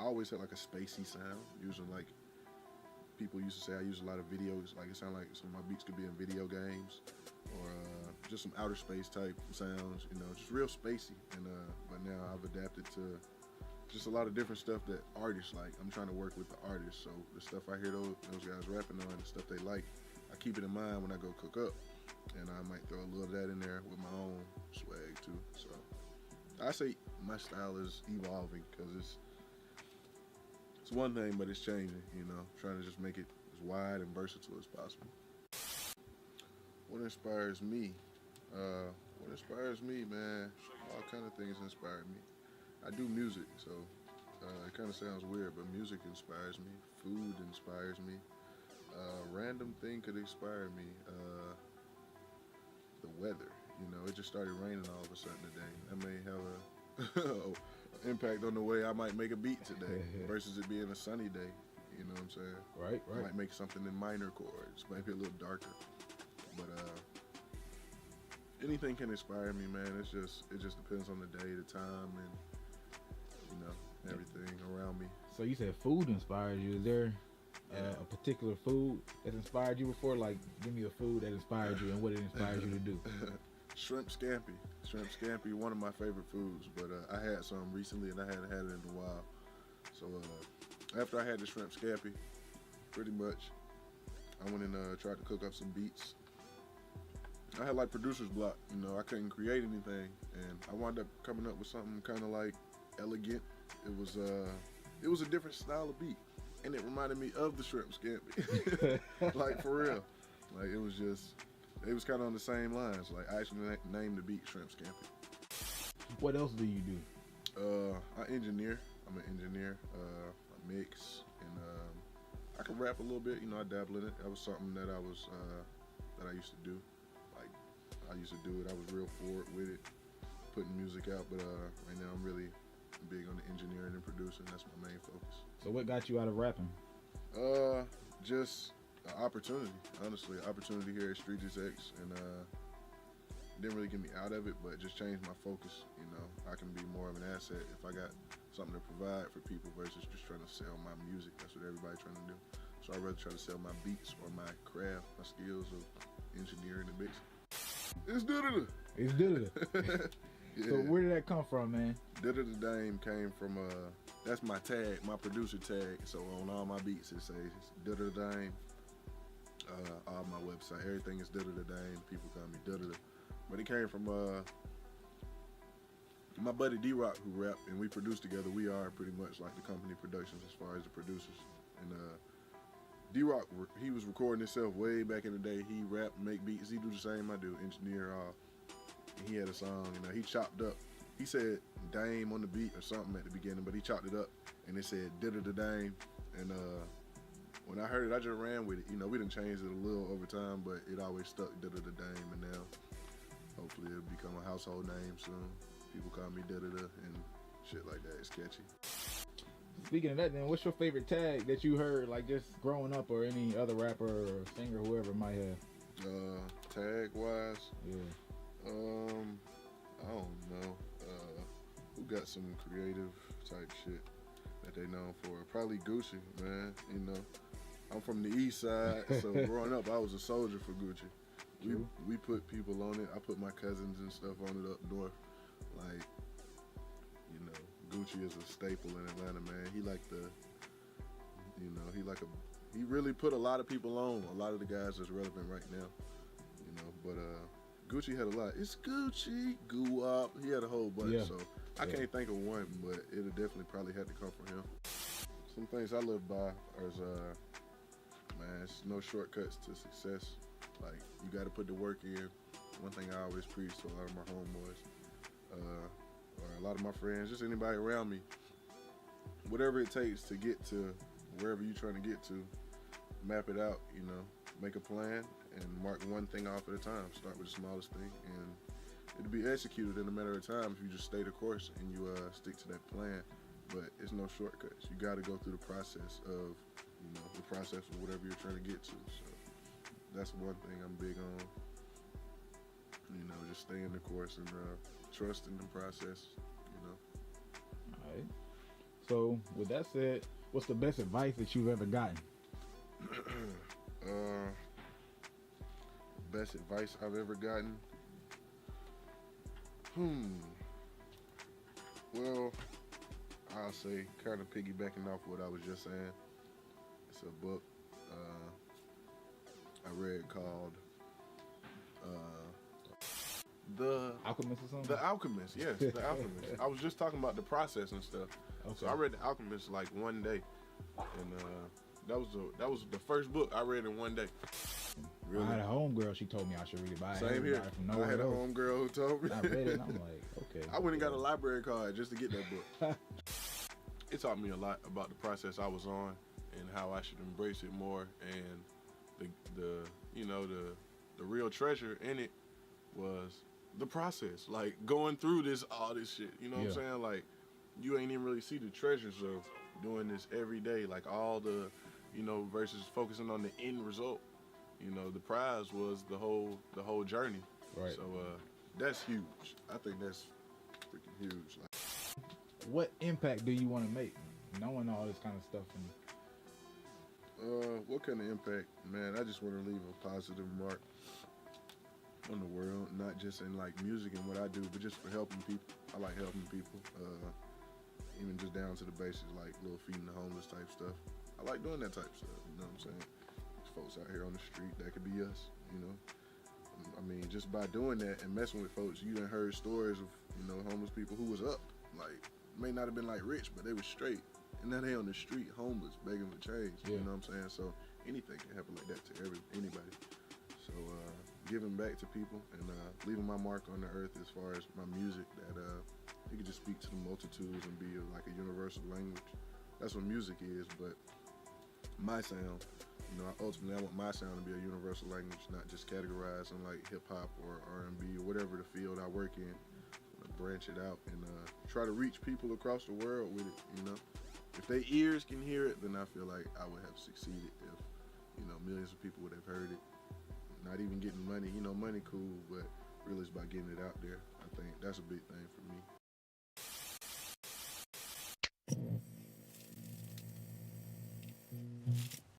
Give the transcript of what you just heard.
always had like a spacey sound, using like people used to say I use a lot of videos. Like it sounded like some of my beats could be in video games, or just some outer space type sounds. You know, just real spacey. And but now I've adapted to just a lot of different stuff that artists like. I'm trying to work with the artists, so the stuff I hear those guys rapping on, the stuff they like, I keep it in mind when I go cook up, and I might throw a little of that in there with my own swag too. So I say my style is evolving because it's one thing, but it's changing. You know, trying to just make it as wide and versatile as possible. What inspires me? What inspires me, man? All kind of things inspire me. I do music, so it kind of sounds weird, but music inspires me. Food inspires me. Random thing could inspire me. The weather, you know, it just started raining all of a sudden today. That may have a impact on the way I might make a beat today versus it being a sunny day. You know what I'm saying? Right. I might make something in minor chords, maybe a little darker. But anything can inspire me, man. It just depends on the day, the time, and you know, everything around me. So you said food inspires you. Is there a particular food that inspired you before? Like, give me a food that inspired you and what it inspires you to do. Shrimp scampi. Shrimp scampi, one of my favorite foods, but I had some recently and I hadn't had it in a while. So after I had the shrimp scampi, pretty much, I went and tried to cook up some beats. I had like producer's block, you know, I couldn't create anything, and I wound up coming up with something kind of like elegant. It was a different style of beat, and it reminded me of the shrimp scampi, like for real. Like it was kind of on the same lines. Like I actually named the beat Shrimp Scampi. What else do you do? I engineer. I'm an engineer. I mix, and I can rap a little bit. You know, I dabble in it. That was something that I used to do. Like I used to do it. I was real forward with it, putting music out. But right now I'm really big on the engineering and producing. That's my main focus. So what got you out of rapping? Just an opportunity. Honestly, opportunity here at Streets X, and didn't really get me out of it, but just changed my focus. You know, I can be more of an asset if I got something to provide for people versus just trying to sell my music. That's what everybody's trying to do. So I'd rather try to sell my beats or my craft, my skills of engineering and mixing. It's Ddddame. It's Ddddame. Yeah. So where did that come from, man? Ddddame came from that's my tag, my producer tag. So on all my beats it says Ddddame. All my website, everything is Ddddame. People call me Ddddame. But it came from my buddy D-Rock who rapped, and we produced together. We are pretty much like the company productions as far as the producers. And D-Rock, he was recording himself way back in the day. He rap, make beats. He do the same I do, engineer. And he had a song, you know, he chopped up. He said Dame on the beat or something at the beginning, but he chopped it up and it said Ddddame. And when I heard it, I just ran with it. You know, we done changed it a little over time, but it always stuck Ddddame, and now hopefully it'll become a household name soon. People call me Ddddame and shit like that. It's catchy. Speaking of that, then, what's your favorite tag that you heard, like just growing up, or any other rapper or singer, whoever might have? Tag wise? Yeah. I don't know. Who got some creative type shit that they known for? Probably Gucci, man. You know, I'm from the east side, so growing up, I was a soldier for Gucci. We put people on it. I put my cousins and stuff on it up north. Like, you know, Gucci is a staple in Atlanta, man. He like the, you know, he really put a lot of people on. A lot of the guys that's relevant right now, you know. But Gucci had a lot. It's Gucci, Goo Up. He had a whole bunch. So I can't think of one, but it'll definitely probably have to come from him. Some things I live by is, man, it's no shortcuts to success. Like, you got to put the work in. One thing I always preach to a lot of my homeboys, or a lot of my friends, just anybody around me, whatever it takes to get to wherever you're trying to get to, map it out, you know, make a plan and mark one thing off at a time. Start with the smallest thing, and it'll be executed in a matter of time if you just stay the course and you stick to that plan. But it's no shortcuts. You got to go through the process of, you know, the process of whatever you're trying to get to. So that's one thing I'm big on. You know, just stay in the course and trust in the process, you know. All right. So with that said, what's the best advice that you've ever gotten? Best advice I've ever gotten. Well, I'll say, kind of piggybacking off what I was just saying. It's a book I read called The Alchemist or something? The Alchemist. Yes, The Alchemist. I was just talking about the process and stuff. Okay. So I read The Alchemist like one day, and that was the first book I read in one day. Really? I had a homegirl. She told me I should read it. But Same here. I had a homegirl who told me. I read it, and I'm like, okay. I went and got a library card just to get that book. It taught me a lot about the process I was on and how I should embrace it more. And the real treasure in it was the process. Like going through all this shit. You know what I'm saying? Like you ain't even really see the treasures of doing this every day. Like all the, versus focusing on the end result. The prize was the whole journey. Right. So that's huge. I think that's freaking huge. Like, what impact do you want to make, knowing all this kind of stuff? What kind of impact, man? I just want to leave a positive mark on the world, not just in like music and what I do, but just for helping people. I like helping people, even just down to the basics, like little feeding the homeless type stuff. I like doing that type of stuff. You know what I'm saying? Folks out here on the street, that could be us, I mean, just by doing that and messing with folks, you done heard stories of, homeless people who was up, like, may not have been like rich, but they were straight. And now they on the street, homeless, begging for change, you know what I'm saying? So anything can happen like that to anybody. So giving back to people and leaving my mark on the earth as far as my music, that it could just speak to the multitudes and be like a universal language. That's what music is, but my sound, ultimately I want my sound to be a universal language, not just categorized in like hip hop or R&B or whatever the field I work in. Branch it out and try to reach people across the world with it. If their ears can hear it, then I feel like I would have succeeded. If millions of people would have heard it, not even getting money. Money cool, but really it's about getting it out there. I think that's a big thing for me.